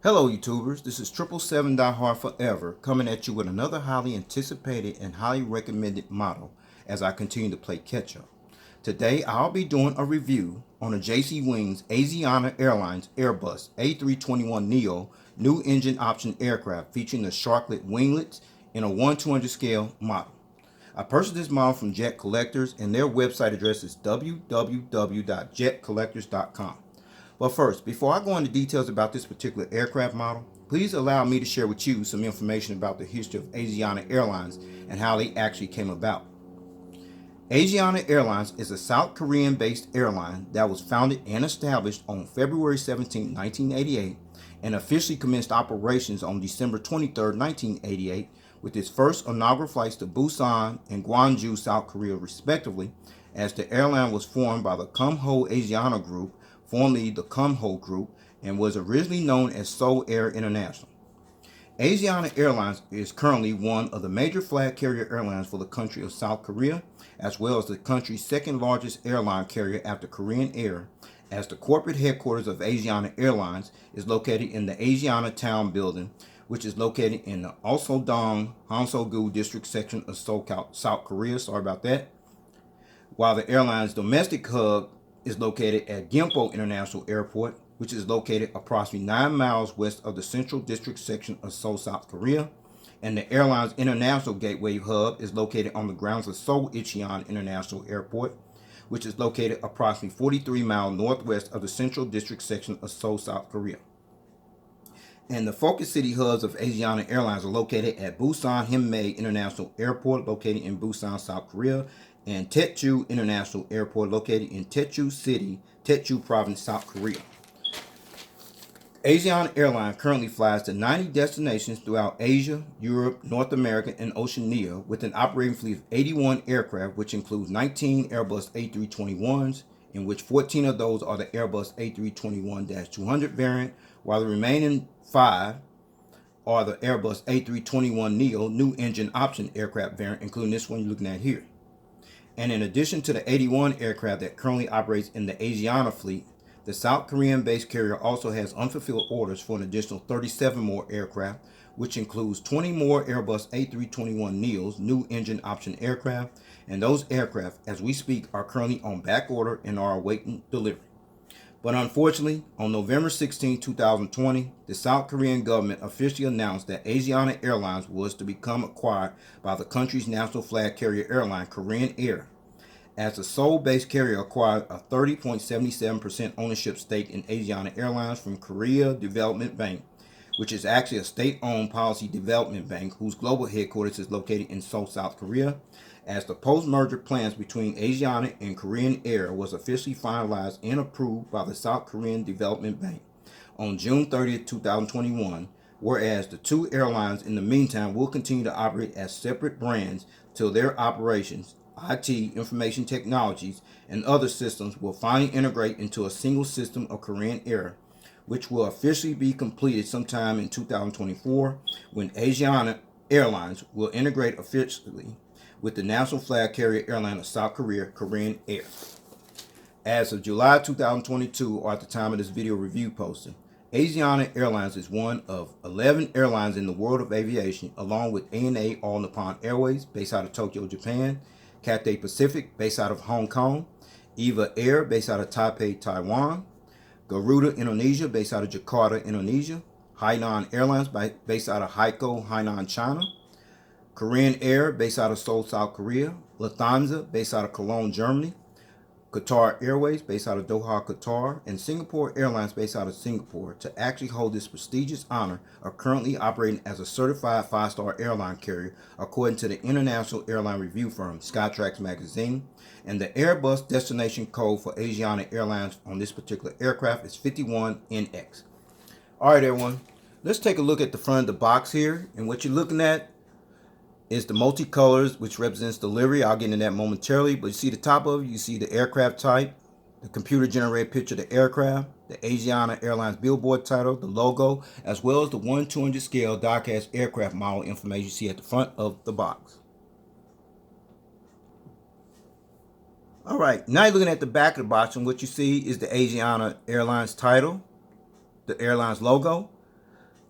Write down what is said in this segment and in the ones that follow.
Hello YouTubers, this is 777 Die Hard Forever coming at you with another highly anticipated and highly recommended model as I continue to play catch up. Today I'll be doing a review on a JC Wings Asiana Airlines Airbus A321 Neo new engine option aircraft featuring the Sharklet winglets in a 1/200 scale model. I purchased this model from Jet Collectors and their website address is www.jetcollectors.com. But first, before I go into details about this particular aircraft model, please allow me to share with you some information about the history of Asiana Airlines and how they actually came about. Asiana Airlines is a South Korean-based airline that was founded and established on February 17, 1988, and officially commenced operations on December 23, 1988, with its first inaugural flights to Busan and Gwangju, South Korea, respectively, as the airline was formed by the Kumho Asiana Group, formerly the Kumho Group, and was originally known as Seoul Air International. Asiana Airlines is currently one of the major flag carrier airlines for the country of South Korea, as well as the country's second largest airline carrier after Korean Air, as the corporate headquarters of Asiana Airlines is located in the Asiana Town Building, which is located in the Osodong, Hansogu District section of Seoul, South Korea. Sorry about that. While the airline's domestic hub is located at Gimpo International Airport, which is located approximately 9 miles west of the Central District section of Seoul, South Korea, and the airline's international gateway hub is located on the grounds of Seoul-Incheon International Airport, which is located approximately 43 miles northwest of the Central District section of Seoul, South Korea. And the focus city hubs of Asiana Airlines are located at Busan Hinmei International Airport, located in Busan, South Korea, and Taeju International Airport, located in Taeju City, Taeju Province, South Korea. Asiana Airlines currently flies to 90 destinations throughout Asia, Europe, North America, and Oceania, with an operating fleet of 81 aircraft, which includes 19 Airbus A321s, in which 14 of those are the Airbus A321-200 variant, while the remaining 5 are the Airbus A321 Neo new engine option aircraft variant, including this one you're looking at here. And in addition to the 81 aircraft that currently operates in the Asiana fleet, the South Korean-based carrier also has unfulfilled orders for an additional 37 more aircraft, which includes 20 more Airbus A321 Neos new engine option aircraft, and those aircraft, as we speak, are currently on back order and are awaiting delivery. But unfortunately, on November 16, 2020, the South Korean government officially announced that Asiana Airlines was to become acquired by the country's national flag carrier airline, Korean Air, as the Seoul-based carrier acquired a 30.77% ownership stake in Asiana Airlines from Korea Development Bank, which is actually a state-owned policy development bank whose global headquarters is located in Seoul, South Korea, as the post-merger plans between Asiana and Korean Air was officially finalized and approved by the South Korean Development Bank on June 30, 2021, whereas the two airlines in the meantime will continue to operate as separate brands till their operations, IT, information technologies, and other systems will finally integrate into a single system of Korean Air, which will officially be completed sometime in 2024 when Asiana Airlines will integrate officially with the national flag carrier airline of South Korea, Korean Air. As of July 2022, or at the time of this video review posting, Asiana Airlines is one of 11 airlines in the world of aviation, along with ANA All Nippon Airways, based out of Tokyo, Japan, Cathay Pacific, based out of Hong Kong, EVA Air, based out of Taipei, Taiwan, Garuda Indonesia, based out of Jakarta, Indonesia, Hainan Airlines, based out of Haikou, Hainan, China, Korean Air, based out of Seoul, South Korea, Lufthansa, based out of Cologne, Germany, Qatar Airways, based out of Doha, Qatar, and Singapore Airlines, based out of Singapore, to actually hold this prestigious honor, are currently operating as a certified 5-star airline carrier, according to the international airline review firm Skytrax Magazine, and the Airbus destination code for Asiana Airlines on this particular aircraft is 51NX. Alright everyone, let's take a look at the front of the box here, and what you're looking at is the multicolors, which represents delivery. I'll get into that momentarily, but you see the top of it, you see the aircraft type, the computer generated picture of the aircraft, the Asiana Airlines billboard title, the logo, as well as the 1/200 scale die-cast aircraft model information you see at the front of the box. All right, now you're looking at the back of the box, and what you see is the Asiana Airlines title, the airline's logo,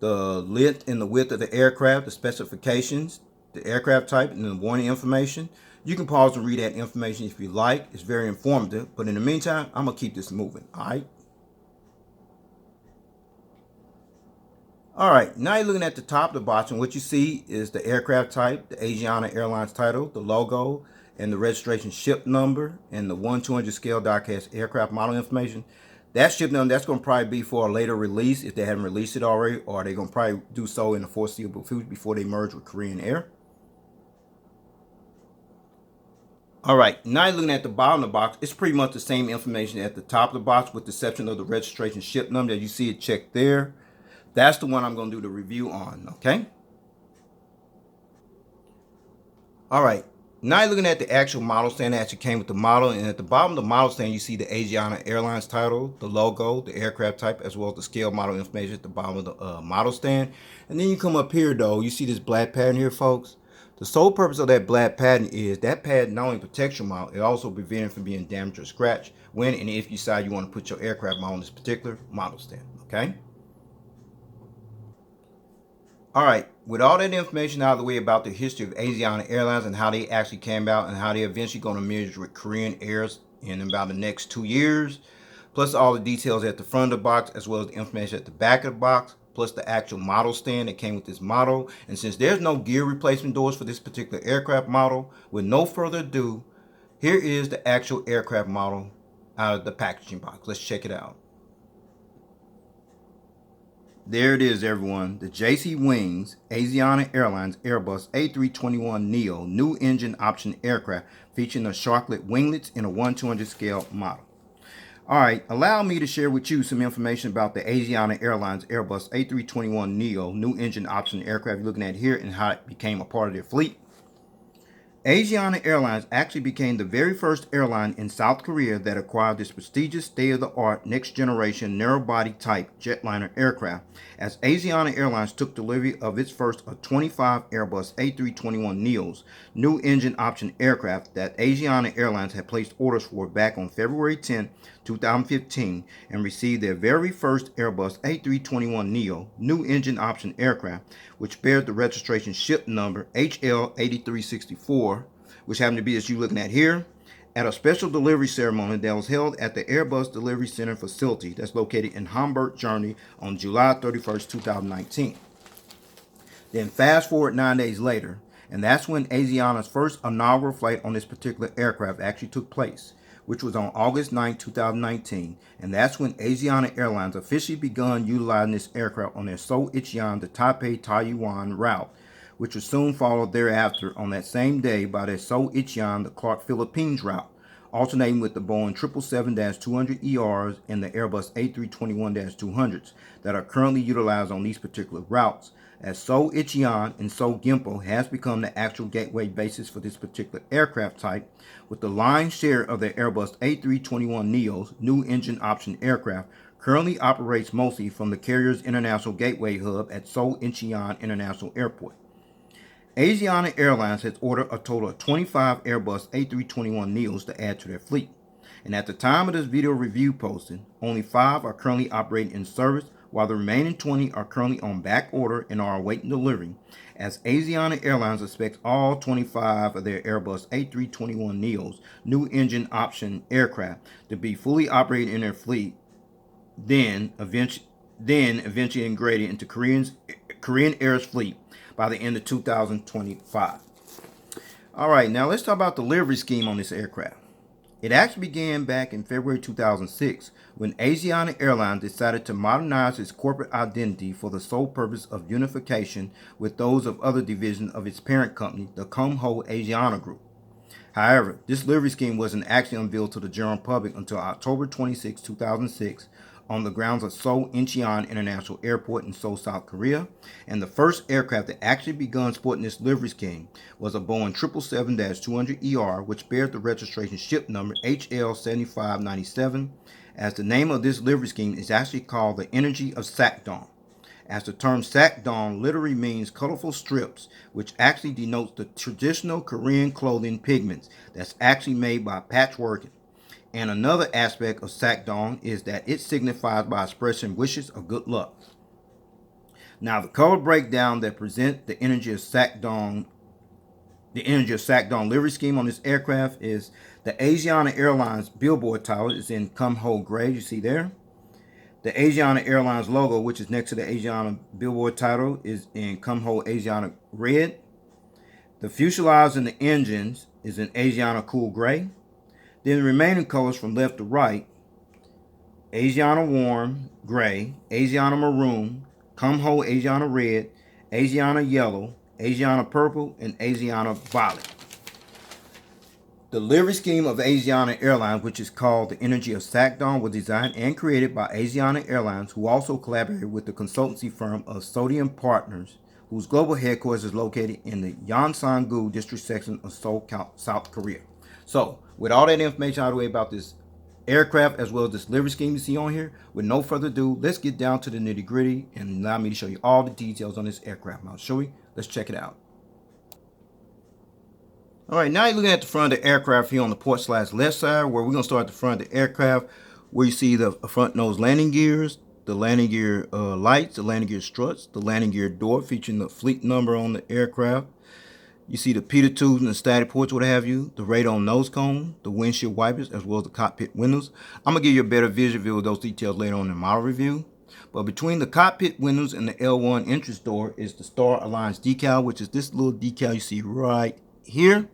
the length and the width of the aircraft, the specifications, the aircraft type, and the warning information. You can pause and read that information if you like. It's very informative. But in the meantime, I'm going to keep this moving. All right. All right, now you're looking at the top of the box, and what you see is the aircraft type, the Asiana Airlines title, the logo, and the registration ship number, and the 1/200 scale diecast aircraft model information. That ship number, that's going to probably be for a later release if they haven't released it already, or they're going to probably do so in the foreseeable future before they merge with Korean Air. All right, now you're looking at the bottom of the box. It's pretty much the same information at the top of the box with the exception of the registration ship number that you see it checked there. That's the one I'm going to do the review on, okay? All right, now you're looking at the actual model stand that actually came with the model, and at the bottom of the model stand, you see the Asiana Airlines title, the logo, the aircraft type, as well as the scale model information at the bottom of the model stand. And then you come up here, though, you see this black pattern here, folks. The sole purpose of that black pattern is that pattern not only protects your model, it also prevents it from being damaged or scratched when and if you decide you want to put your aircraft model on this particular model stand, okay? All right, with all that information out of the way about the history of Asiana Airlines and how they actually came about and how they eventually going to merge with Korean Airs in about the next 2 years, plus all the details at the front of the box as well as the information at the back of the box, plus the actual model stand that came with this model. And since there's no gear replacement doors for this particular aircraft model, with no further ado, here is the actual aircraft model out of the packaging box. Let's check it out. There it is, everyone. The JC Wings Asiana Airlines Airbus A321 Neo new engine option aircraft featuring a Sharklet winglets in a 1/200 scale model. Alright, allow me to share with you some information about the Asiana Airlines Airbus A321 Neo new engine option aircraft you're looking at here and how it became a part of their fleet. Asiana Airlines actually became the very first airline in South Korea that acquired this prestigious state-of-the-art next-generation narrow-body type Jetliner aircraft, as Asiana Airlines took delivery of its first of 25 Airbus A321 Neos, new engine option aircraft that Asiana Airlines had placed orders for back on February 10, 2015, and received their very first Airbus A321 Neo, new engine option aircraft, which bears the registration ship number HL8364, which happened to be as you're looking at here, at a special delivery ceremony that was held at the Airbus Delivery Center facility that's located in Hamburg, Germany on July 31st, 2019. Then fast forward 9 days later, and that's when Asiana's first inaugural flight on this particular aircraft actually took place, which was on August 9, 2019, and that's when Asiana Airlines officially begun utilizing this aircraft on their Seoul-Incheon to Taipei, Taiwan route, which was soon followed thereafter on that same day by their Seoul-Incheon to Clark, Philippines route, alternating with the Boeing 777-200ERs and the Airbus A321-200s that are currently utilized on these particular routes, as Seoul-Incheon and Seoul-Gimpo has become the actual gateway basis for this particular aircraft type, with the lion's share of the Airbus A321 Neo's new engine option aircraft currently operates mostly from the carrier's international gateway hub at Seoul-Incheon International Airport. Asiana Airlines has ordered a total of 25 Airbus A321 Neos to add to their fleet, and at the time of this video review posting, only 5 are currently operating in service, while the remaining 20 are currently on back order and are awaiting delivery, as Asiana Airlines expects all 25 of their Airbus A321 Neos new engine option aircraft to be fully operated in their fleet, then eventually integrated into Korean Air's fleet by the end of 2025. All right, now let's talk about the delivery scheme on this aircraft. It actually began back in February 2006 when Asiana Airlines decided to modernize its corporate identity for the sole purpose of unification with those of other divisions of its parent company, the Kumho Asiana Group. However, this delivery scheme wasn't actually unveiled to the general public until October 26, 2006, on the grounds of Seoul-Incheon International Airport in Seoul, South Korea, and the first aircraft that actually begun sporting this delivery scheme was a Boeing 777-200ER, which bears the registration ship number HL7597, as the name of this delivery scheme is actually called the Energy of Sakdong, as the term Sakdong literally means colorful strips, which actually denotes the traditional Korean clothing pigments that's actually made by patchworking. And another aspect of Sakdong is that it signifies by expressing wishes of good luck. Now, the color breakdown that present the energy of Sackdong livery scheme on this aircraft is the Asiana Airlines billboard title is in Come Ho Gray, you see there. The Asiana Airlines logo, which is next to the Asiana billboard title, is in Come Ho Asiana Red. The fuselage and the engines is in Asiana Cool Gray. Then the remaining colors from left to right, Asiana Warm Gray, Asiana Maroon, Come Ho Asiana Red, Asiana Yellow, Asiana Purple, and Asiana Violet. The livery scheme of Asiana Airlines, which is called the Energy of Sackdong, was designed and created by Asiana Airlines, who also collaborated with the consultancy firm of Sodium Partners, whose global headquarters is located in the Yongsan-gu district section of Seoul, South Korea. So, with all that information out of the way about this aircraft as well as this livery scheme you see on here, with no further ado, let's get down to the nitty gritty and allow me to show you all the details on this aircraft. Now, shall we? Let's check it out. All right, now you're looking at the front of the aircraft here on the port/left side, where we're going to start at the front of the aircraft, where you see the front nose landing gears, the landing gear lights, the landing gear struts, the landing gear door featuring the fleet number on the aircraft. You see the pitot tubes and the static ports, what have you, the radon nose cone, the windshield wipers, as well as the cockpit windows. I'm going to give you a better visual view of those details later on in my review. But between the cockpit windows and the L1 entrance door is the Star Alliance decal, which is this little decal you see right here.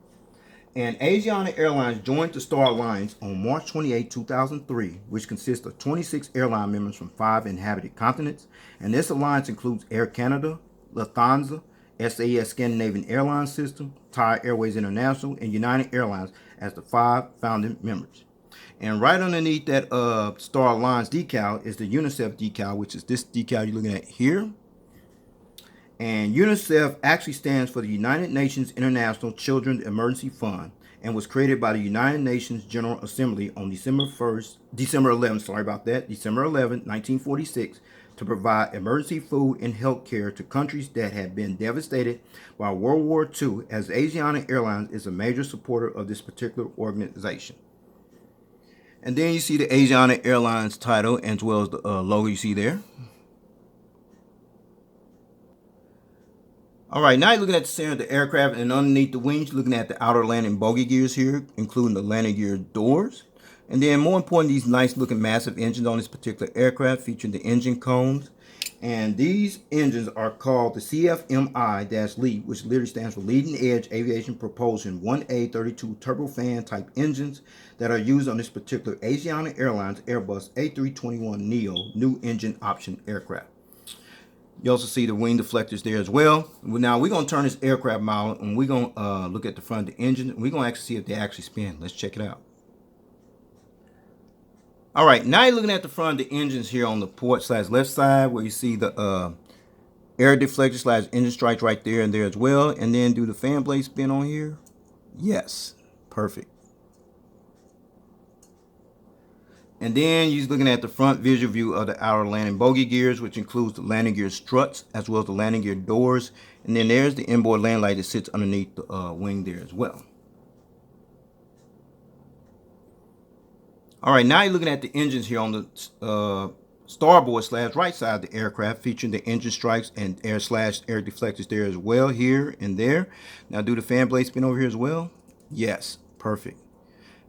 And Asiana Airlines joined the Star Alliance on March 28, 2003, which consists of 26 airline members from 5 inhabited continents. And this alliance includes Air Canada, Lufthansa, SAS Scandinavian Airlines System, Thai Airways International, and United Airlines as the 5 founding members. And right underneath that Star Alliance decal is the UNICEF decal, which is this decal you're looking at here. And UNICEF actually stands for the United Nations International Children's Emergency Fund and was created by the United Nations General Assembly on December 11, 1946, to provide emergency food and health care to countries that had been devastated by World War II, as Asiana Airlines is a major supporter of this particular organization. And then you see the Asiana Airlines title as well as the logo you see there. All right, now you're looking at the center of the aircraft, and underneath the wings, you're looking at the outer landing bogey gears here, including the landing gear doors. And then more important, these nice looking massive engines on this particular aircraft featuring the engine cones. And these engines are called the CFMI-LEAD, which literally stands for Leading Edge Aviation Propulsion 1A32 turbofan type engines that are used on this particular Asiana Airlines Airbus A321 Neo new engine option aircraft. You also see the wing deflectors there as well. Now we're going to turn this aircraft model and we're going to look at the front of the engine. And we're going to actually see if they actually spin. Let's check it out. All right, now you're looking at the front of the engines here on the port/left side, where you see the air deflector / engine strikes right there and there as well. And then do the fan blade spin on here? Yes, perfect. And then you're looking at the front visual view of the outer landing bogey gears, which includes the landing gear struts as well as the landing gear doors. And then there's the inboard landing light that sits underneath the wing there as well. All right, now you're looking at the engines here on the starboard/right side of the aircraft, featuring the engine strikes and air deflectors there as well, here and there. Now do the fan blade spin over here as well. Yes, perfect.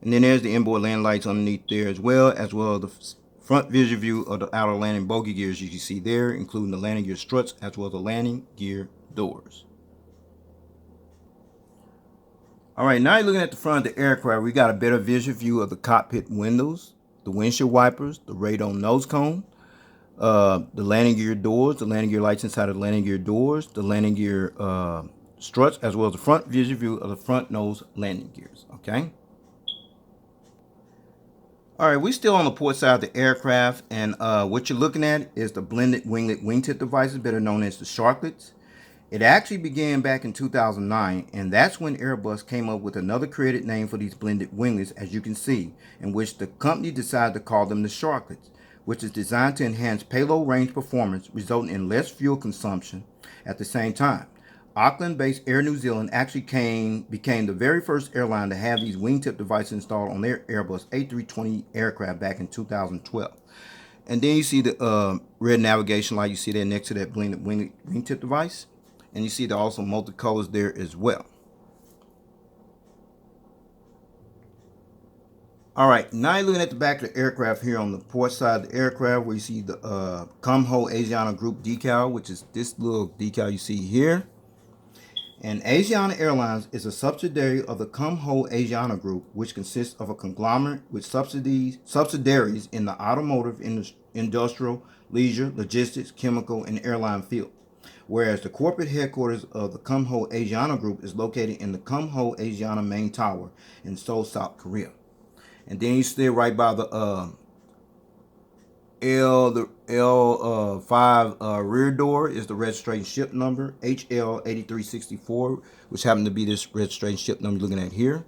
And then there's the inboard landing lights underneath there as well as the front visual view of the outer landing bogey gears you can see there, including the landing gear struts as well as the landing gear doors. All right, now you're looking at the front of the aircraft. We got a better visual view of the cockpit windows, the windshield wipers, the radon nose cone, the landing gear doors, the landing gear lights inside of the landing gear doors, the landing gear struts, as well as the front visual view of the front nose landing gears, okay? All right, we're still on the port side of the aircraft, and what you're looking at is the blended winglet wingtip devices, better known as the Sharklets. It actually began back in 2009, and that's when Airbus came up with another created name for these blended winglets, as you can see, in which the company decided to call them the Sharklets, which is designed to enhance payload range performance, resulting in less fuel consumption at the same time. Auckland-based Air New Zealand actually became the very first airline to have these wingtip devices installed on their Airbus A320 aircraft back in 2012. And then you see the red navigation light. You see that next to that wingtip device. And you see there are also multi-colors there as well. All right, now you're looking at the back of the aircraft here on the port side of the aircraft, where you see the Come Ho Asiana Group decal, which is this little decal you see here. And Asiana Airlines is a subsidiary of the Come Ho Asiana Group, which consists of a conglomerate with subsidiaries in the automotive, industrial, leisure, logistics, chemical, and airline field. Whereas the corporate headquarters of the Come Ho Asiana Group is located in the Come Ho Asiana Main Tower in Seoul, South Korea. And then you stay right by the L5 rear door is the registration ship number HL8364, which happened to be this registration ship number you're looking at here.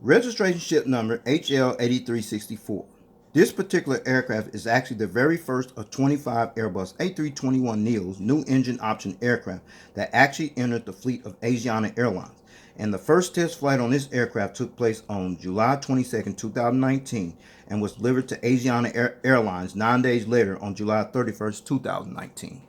Registration ship number HL8364. This particular aircraft is actually the very first of 25 Airbus A321 Neos new engine option aircraft that actually entered the fleet of Asiana Airlines. And the first test flight on this aircraft took place on July 22, 2019, and was delivered to Asiana Airlines 9 days later on July 31, 2019.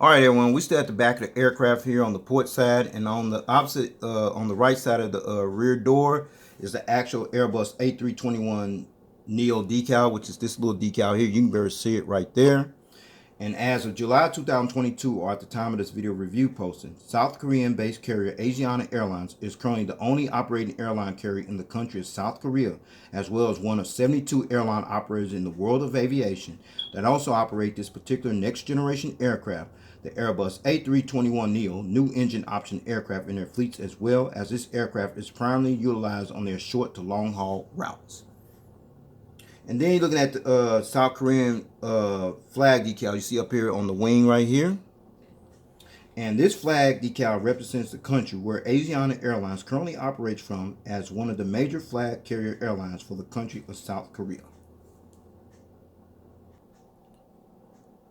All right, everyone, we still at the back of the aircraft here on the port side, and on the opposite, on the right side of the rear door is the actual Airbus A321 Neo Decal, which is this little decal here. You can barely see it right there. And as of July 2022, or at the time of this video review posting, South Korean-based carrier Asiana Airlines is currently the only operating airline carrier in the country of South Korea, as well as one of 72 airline operators in the world of aviation that also operate this particular next-generation aircraft, the Airbus A321neo new engine option aircraft in their fleets, as well as this aircraft is primarily utilized on their short to long-haul routes. And then you're looking at the South Korean flag decal you see up here on the wing right here. And this flag decal represents the country where Asiana Airlines currently operates from as one of the major flag carrier airlines for the country of South Korea.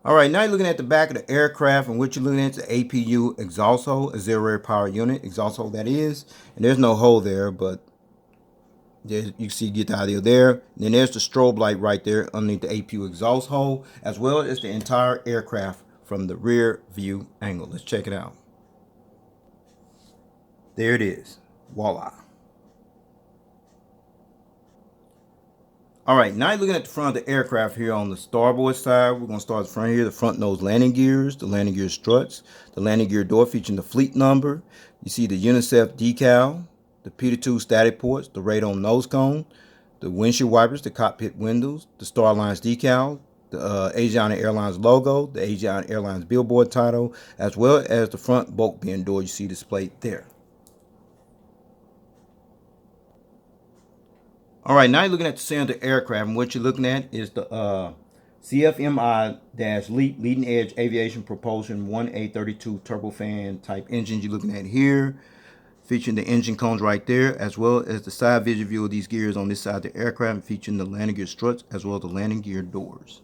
All right, now you're looking at the back of the aircraft, and what you're looking at is the APU exhaust hole, auxiliary power unit exhaust hole that is. And there's no hole there, but you can see, get the idea there. And then there's the strobe light right there underneath the APU exhaust hole, as well as the entire aircraft from the rear view angle. Let's check it out. There it is. Voila. All right, now you're looking at the front of the aircraft here on the starboard side. We're going to start at the front here. The front nose landing gears, the landing gear struts, the landing gear door featuring the fleet number. You see the UNICEF decal, the P2 static ports, the radome nose cone, the windshield wipers, the cockpit windows, the Star Alliance decal, the Asiana Airlines logo, the Asiana Airlines billboard title, as well as the front bulk bin door you see displayed there. All right, now you're looking at the center of the aircraft, and what you're looking at is the CFMI-LEAP leading edge aviation propulsion 1A32 turbofan type engines you're looking at here, featuring the engine cones right there, as well as the side vision view of these gears on this side of the aircraft, featuring the landing gear struts as well as the landing gear doors.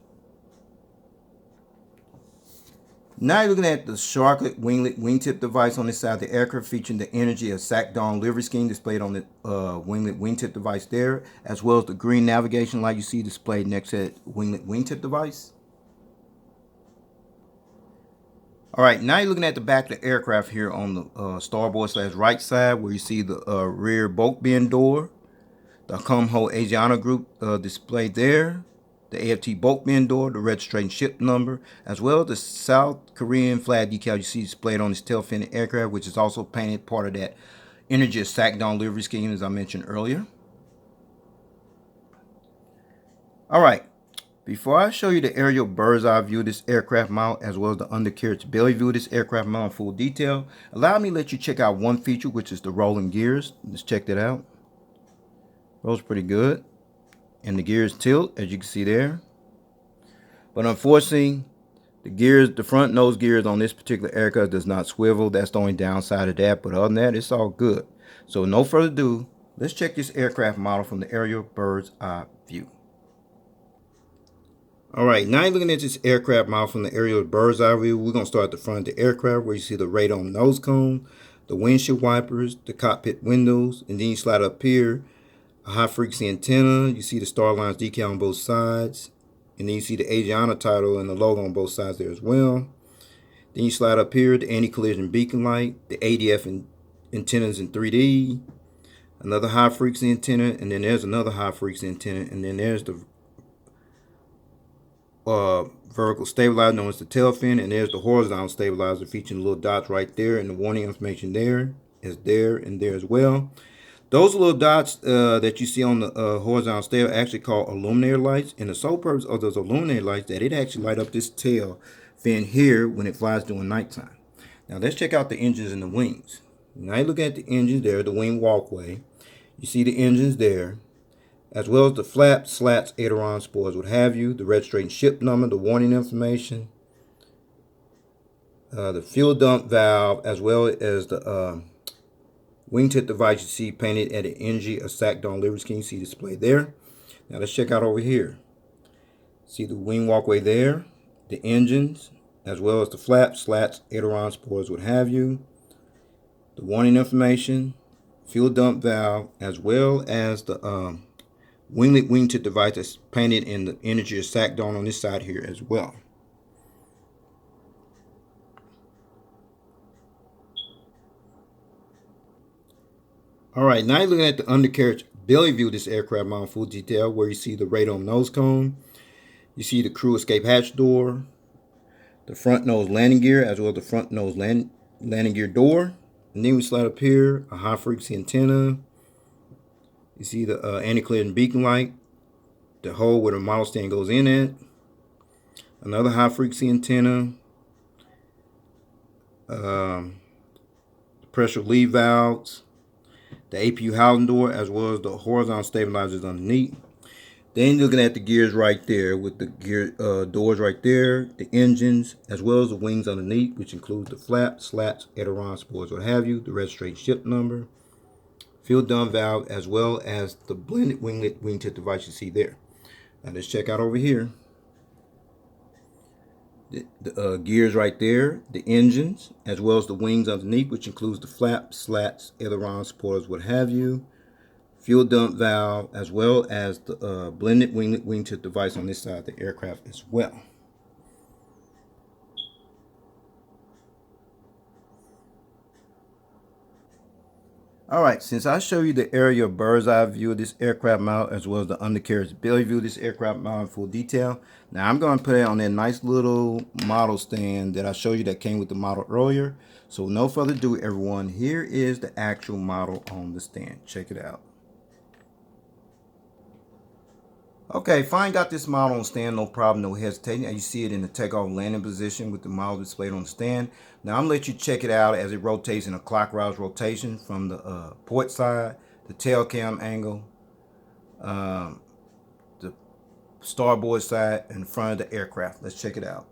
Now you're looking at the Sharklet wingtip device on this side of the aircraft, featuring the Energy of Sac Dawn livery scheme displayed on the wingtip device there, as well as the green navigation light you see displayed next to that wingtip device. All right, now you're looking at the back of the aircraft here on the starboard / right side, where you see the rear bulk bin door, the Come Ho Asiana Group displayed there, the AFT bulk bin door, the registration ship number, as well as the South Korean flag decal you see displayed on this tail fin aircraft, which is also painted part of that Energy of Sac Dawn livery scheme, as I mentioned earlier. All right, before I show you the aerial bird's eye view of this aircraft model, as well as the undercarriage belly view of this aircraft model in full detail, allow me to let you check out one feature, which is the rolling gears. Let's check that out. Rolls pretty good. And the gears tilt, as you can see there. But unfortunately, the front nose gears on this particular aircraft does not swivel. That's the only downside of that. But other than that, it's all good. So no further ado, let's check this aircraft model from the aerial bird's eye view. All right, now you're looking at this aircraft model from the aerial bird's eye view. We're going to start at the front of the aircraft, where you see the radome nose cone, the windshield wipers, the cockpit windows, and then you slide up here, a high frequency antenna. You see the Star Lines decal on both sides, and then you see the Asiana title and the logo on both sides there as well. Then you slide up here, the anti-collision beacon light, the ADF antennas in 3D, another high frequency antenna, and then there's another high frequency antenna, and then there's the vertical stabilizer known as the tail fin, and there's the horizontal stabilizer featuring little dots right there, and the warning information there is there and there as well. Those little dots that you see on the horizontal stabilizer actually called illuminator lights, and the sole purpose of those illuminator lights that it actually light up this tail fin here when it flies during nighttime. Now let's check out the engines and the wings. Now you look at the engines there, the wing walkway. You see the engines there, as well as the flaps, slats, aileron, spoilers, what have you, the registration ship number, the warning information, the fuel dump valve, as well as the wingtip device you see painted at the NG a sack down livery scheme you see displayed there. Now let's check out over here. See the wing walkway there, the engines, as well as the flaps, slats, aileron, spoilers, what have you, the warning information, fuel dump valve, as well as the winglet wingtip device that's painted in the energy sack down on this side here as well. Alright, now you're looking at the undercarriage belly view of this aircraft model in full detail, where you see the radome nose cone, you see the crew escape hatch door, the front nose landing gear, as well as the front nose landing gear door. And then we slide up here, a high frequency antenna. You see the anti-collision beacon light, the hole where the model stand goes in at, another high frequency antenna, the pressure relief valves, the APU housing door, as well as the horizontal stabilizers underneath. Then you're looking at the gears right there with the gear doors right there, the engines, as well as the wings underneath, which includes the flaps, slats, aileron, spoilers, what have you, the registration ship number, fuel dump valve, as well as the blended winglet wingtip device you see there. Now let's check out over here. The gears right there, the engines, as well as the wings underneath, which includes the flaps, slats, aileron, spoilers, what have you, fuel dump valve, as well as the blended winglet wingtip device on this side of the aircraft as well. Alright, since I show you the aerial bird's eye view of this aircraft model, as well as the undercarriage belly view of this aircraft model in full detail, now I'm going to put it on that nice little model stand that I showed you that came with the model earlier. So no further ado, everyone, here is the actual model on the stand. Check it out. Okay, fine, got this model on stand, no problem, no hesitating. And you see it in the takeoff landing position with the model displayed on the stand. Now I'm gonna let you check it out as it rotates in a clockwise rotation from the port side, the tail cam angle, the starboard side, and the front of the aircraft. Let's check it out.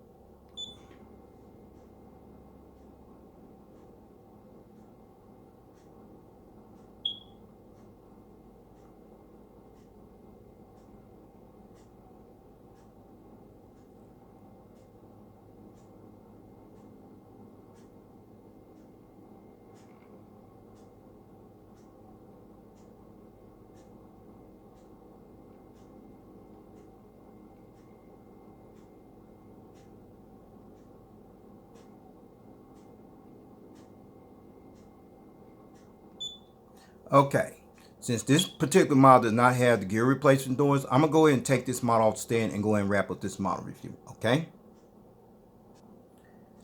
Okay, since this particular model does not have the gear replacement doors, I'm gonna go ahead and take this model off the stand and go ahead and wrap up this model review, okay?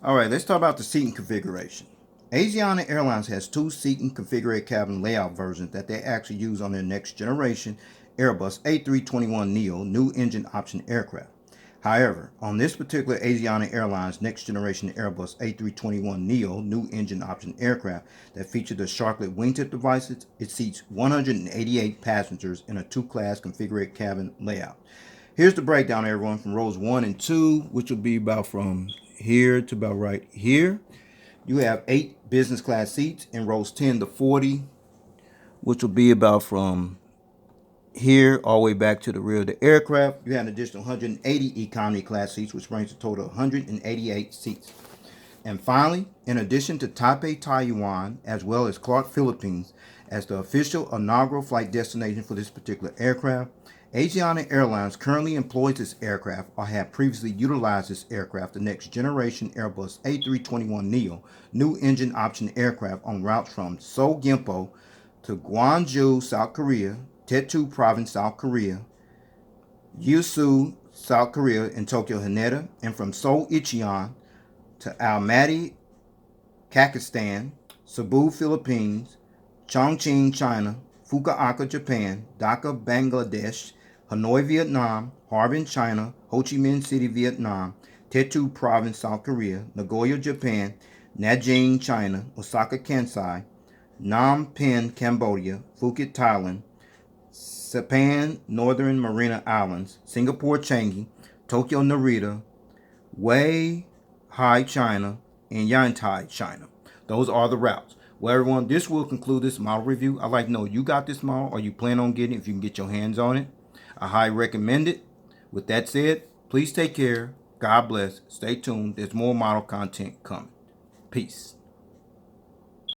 All right, let's talk about the seating configuration. Asiana Airlines has two seating configured cabin layout versions that they actually use on their next generation Airbus A321NEO new engine option aircraft. However, on this particular Asiana Airlines next generation Airbus A321NEO new engine option aircraft that featured the Sharklet wingtip devices, it seats 188 passengers in a two-class configured cabin layout. Here's the breakdown, everyone, from rows 1 and 2, which will be about from here to about right here. You have 8 business class seats in rows 10 to 40, which will be about from here all the way back to the rear of the aircraft. You have an additional 180 economy class seats, which brings a total of 188 seats. And finally, in addition to Taipei, Taiwan, as well as Clark, Philippines, as the official inaugural flight destination for this particular aircraft, Asiana Airlines currently employs this aircraft or had previously utilized this aircraft, the next generation Airbus A321neo new engine option aircraft on routes from Seoul-Incheon to Gwangju, South Korea, Tetsu Province, South Korea, Yeosu, South Korea, and Tokyo, Haneda, and from Seoul-Incheon to Almaty, Pakistan, Cebu, Philippines, Chongqing, China, Fukuoka, Japan, Dhaka, Bangladesh, Hanoi, Vietnam, Harbin, China, Ho Chi Minh City, Vietnam, Tetsu Province, South Korea, Nagoya, Japan, Nanjing, China, Osaka, Kansai, Phnom Penh, Cambodia, Phuket, Thailand, Saipan, Northern Marina Islands, Singapore, Changi, Tokyo, Narita, Weihai, China, and Yantai, China. Those are the routes. Well, everyone, this will conclude this model review. I'd like to know, you got this model or you plan on getting it if you can get your hands on it. I highly recommend it. With that said, please take care. God bless. Stay tuned. There's more model content coming. Peace.